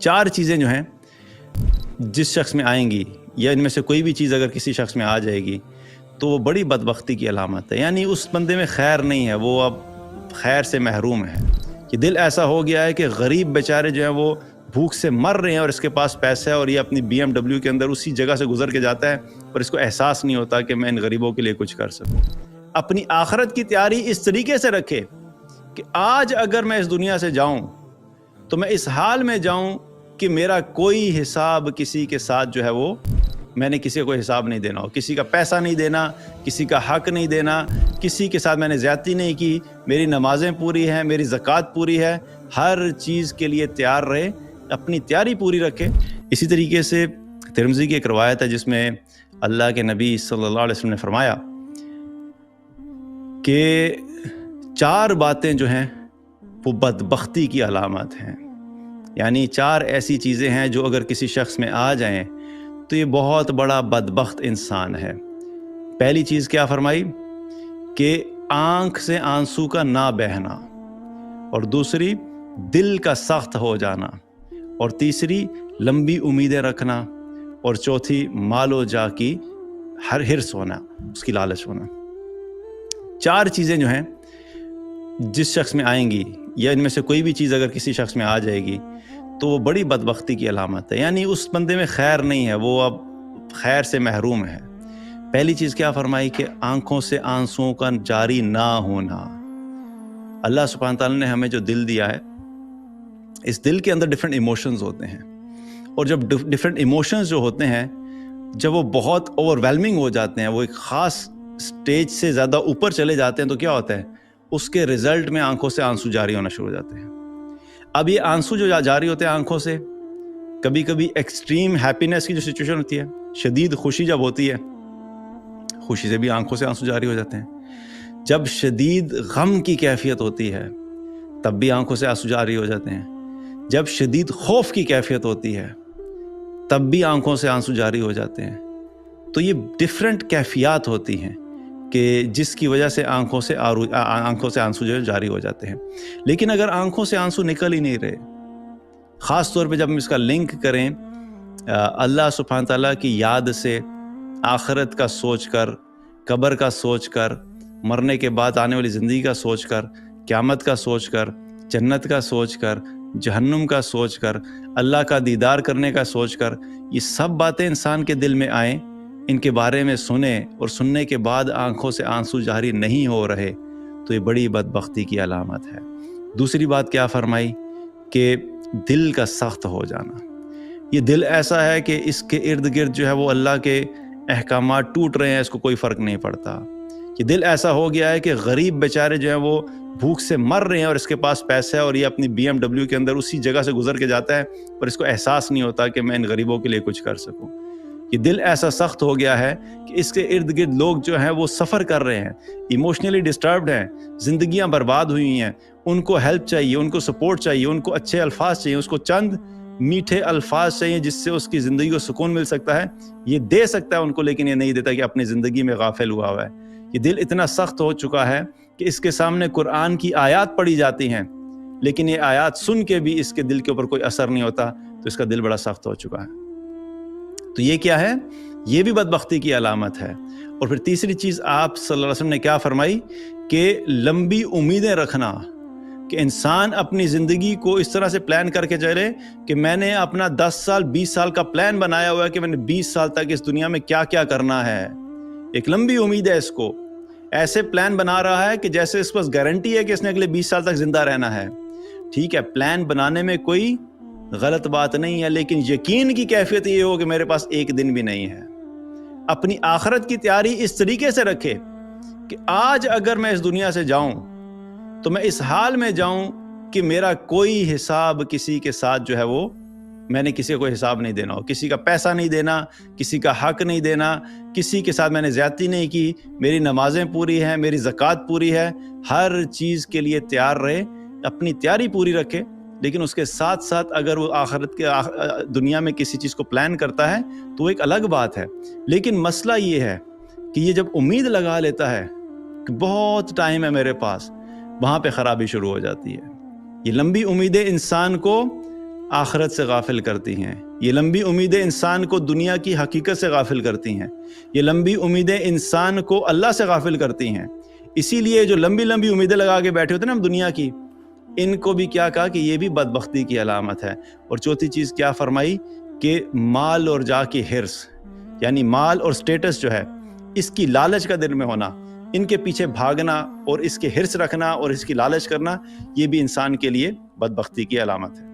4 چیزیں جو ہیں جس شخص میں آئیں گی یا ان میں سے کوئی بھی چیز اگر کسی شخص میں آ جائے گی تو وہ بڑی بدبختی کی علامت ہے. یعنی اس بندے میں خیر نہیں ہے, وہ اب خیر سے محروم ہے. کہ دل ایسا ہو گیا ہے کہ غریب بیچارے جو ہیں وہ بھوک سے مر رہے ہیں اور اس کے پاس پیسہ ہے اور یہ اپنی BMW کے اندر اسی جگہ سے گزر کے جاتا ہے اور اس کو احساس نہیں ہوتا کہ میں ان غریبوں کے لیے کچھ کر سکوں. اپنی آخرت کی تیاری اس طریقے سے رکھے کہ آج اگر میں اس دنیا سے جاؤں تو میں اس حال میں جاؤں کہ میرا کوئی حساب کسی کے ساتھ جو ہے وہ میں نے کسی کو حساب نہیں دینا ہو, کسی کا پیسہ نہیں دینا, کسی کا حق نہیں دینا, کسی کے ساتھ میں نے زیادتی نہیں کی, میری نمازیں پوری ہیں, میری زکوٰۃ پوری ہے, ہر چیز کے لیے تیار رہے, اپنی تیاری پوری رکھے. اسی طریقے سے ترمذی کی ایک روایت ہے جس میں اللہ کے نبی صلی اللہ علیہ وسلم نے فرمایا کہ 4 باتیں جو ہیں وہ بدبختی کی علامات ہیں. یعنی 4 ایسی چیزیں ہیں جو اگر کسی شخص میں آ جائیں تو یہ بہت بڑا بدبخت انسان ہے. پہلی چیز کیا فرمائی کہ آنکھ سے آنسو کا نہ بہنا, اور دوسری دل کا سخت ہو جانا, اور تیسری لمبی امیدیں رکھنا, اور چوتھی مال و جا کی حرص ہونا, اس کی لالچ ہونا. 4 چیزیں جو ہیں جس شخص میں آئیں گی یا ان میں سے کوئی بھی چیز اگر کسی شخص میں آ جائے گی تو وہ بڑی بدبختی کی علامت ہے. یعنی اس بندے میں خیر نہیں ہے, وہ اب خیر سے محروم ہے. پہلی چیز کیا فرمائی کہ آنکھوں سے آنسوؤں کا جاری نہ ہونا. اللہ سبحانہ تعالیٰ نے ہمیں جو دل دیا ہے, اس دل کے اندر ڈیفرنٹ ایموشنز ہوتے ہیں, اور جب ڈیفرنٹ ایموشنز جو ہوتے ہیں جب وہ بہت اوور ویلمنگ ہو جاتے ہیں, وہ ایک خاص سٹیج سے زیادہ اوپر چلے جاتے ہیں, تو کیا ہوتا ہے اس کے رزلٹ میں آنکھوں سے آنسو جاری ہونا شروع ہو جاتے ہیں. اب یہ آنسو جو جاری ہوتے ہیں آنکھوں سے, کبھی کبھی ایکسٹریم ہیپینس کی جو سچویشن ہوتی ہے, شدید خوشی جب ہوتی ہے, خوشی سے بھی آنکھوں سے آنسو جاری ہو جاتے ہیں. جب شدید غم کی کیفیت ہوتی ہے تب بھی آنکھوں سے آنسو جاری ہو جاتے ہیں. جب شدید خوف کی کیفیت ہوتی ہے تب بھی آنکھوں سے آنسو جاری ہو جاتے ہیں. تو یہ ڈیفرنٹ کیفیات ہوتی ہیں کہ جس کی وجہ سے آنکھوں سے آنسو جو جاری ہو جاتے ہیں. لیکن اگر آنکھوں سے آنسو نکل ہی نہیں رہے, خاص طور پہ جب ہم اس کا لنک کریں اللہ سبحانہ تعالیٰ کی یاد سے, آخرت کا سوچ کر, قبر کا سوچ کر, مرنے کے بعد آنے والی زندگی کا سوچ کر, قیامت کا سوچ کر, جنت کا سوچ کر, جہنم کا سوچ کر, اللہ کا دیدار کرنے کا سوچ کر, یہ سب باتیں انسان کے دل میں آئیں, ان کے بارے میں سنیں اور سننے کے بعد آنکھوں سے آنسو جاری نہیں ہو رہے تو یہ بڑی بدبختی کی علامت ہے. دوسری بات کیا فرمائی کہ دل کا سخت ہو جانا. یہ دل ایسا ہے کہ اس کے ارد گرد جو ہے وہ اللہ کے احکامات ٹوٹ رہے ہیں, اس کو کوئی فرق نہیں پڑتا. یہ دل ایسا ہو گیا ہے کہ غریب بیچارے جو ہیں وہ بھوک سے مر رہے ہیں اور اس کے پاس پیسہ ہے اور یہ اپنی BMW کے اندر اسی جگہ سے گزر کے جاتا ہے اور اس کو احساس نہیں ہوتا کہ میں ان غریبوں کے لیے کچھ کر سکوں. یہ دل ایسا سخت ہو گیا ہے کہ اس کے ارد گرد لوگ جو ہیں وہ سفر کر رہے ہیں, ایموشنلی ڈسٹربڈ ہیں, زندگیاں برباد ہوئی ہیں, ان کو ہیلپ چاہیے, ان کو سپورٹ چاہیے, ان کو اچھے الفاظ چاہیے, اس کو چند میٹھے الفاظ چاہیے جس سے اس کی زندگی کو سکون مل سکتا ہے. یہ دے سکتا ہے ان کو, لیکن یہ نہیں دیتا کہ اپنی زندگی میں غافل ہوا ہوا ہے. یہ دل اتنا سخت ہو چکا ہے کہ اس کے سامنے قرآن کی آیات پڑھی جاتی ہیں لیکن یہ آیات سن کے بھی اس کے دل کے اوپر کوئی اثر نہیں ہوتا, تو اس کا دل بڑا سخت ہو چکا ہے. تو یہ کیا ہے, یہ بھی بدبختی کی علامت ہے. اور پھر تیسری چیز آپ صلی اللہ علیہ وسلم نے کیا فرمائی کہ لمبی امیدیں رکھنا, کہ انسان اپنی زندگی کو اس طرح سے پلان کر کے چلے کہ میں نے اپنا 10 سال 20 سال کا پلان بنایا ہوا ہے کہ میں نے 20 سال تک اس دنیا میں کیا کیا کرنا ہے. ایک لمبی امید ہے اس کو, ایسے پلان بنا رہا ہے کہ جیسے اس پاس گارنٹی ہے کہ اس نے اگلے 20 سال تک زندہ رہنا ہے. ٹھیک ہے, پلان بنانے میں کوئی غلط بات نہیں ہے, لیکن یقین کی کیفیت یہ ہو کہ میرے پاس ایک دن بھی نہیں ہے. اپنی آخرت کی تیاری اس طریقے سے رکھے کہ آج اگر میں اس دنیا سے جاؤں تو میں اس حال میں جاؤں کہ میرا کوئی حساب کسی کے ساتھ جو ہے وہ میں نے کسی کو حساب نہیں دینا ہو, کسی کا پیسہ نہیں دینا, کسی کا حق نہیں دینا, کسی کے ساتھ میں نے زیادتی نہیں کی, میری نمازیں پوری ہیں, میری زکوٰۃ پوری ہے, ہر چیز کے لیے تیار رہے, اپنی تیاری پوری رکھے. لیکن اس کے ساتھ ساتھ اگر وہ آخرت کے دنیا میں کسی چیز کو پلان کرتا ہے تو وہ ایک الگ بات ہے. لیکن مسئلہ یہ ہے کہ یہ جب امید لگا لیتا ہے کہ بہت ٹائم ہے میرے پاس, وہاں پہ خرابی شروع ہو جاتی ہے. یہ لمبی امیدیں انسان کو آخرت سے غافل کرتی ہیں، یہ لمبی امیدیں انسان کو دنیا کی حقیقت سے غافل کرتی ہیں، یہ لمبی امیدیں انسان کو اللہ سے غافل کرتی ہیں۔ اسی لیے جو لمبی لمبی امیدیں لگا کے بیٹھے ہوتے ہیں نا ہم دنیا کی، ان کو بھی کیا کہا کہ یہ بھی بدبختی کی علامت ہے۔ اور چوتھی چیز کیا فرمائی کہ مال اور جاہ کی حرص، یعنی مال اور سٹیٹس جو ہے اس کی لالچ کا دل میں ہونا، ان کے پیچھے بھاگنا اور اس کے حرص رکھنا اور اس کی لالچ کرنا، یہ بھی انسان کے لیے بدبختی کی علامت ہے۔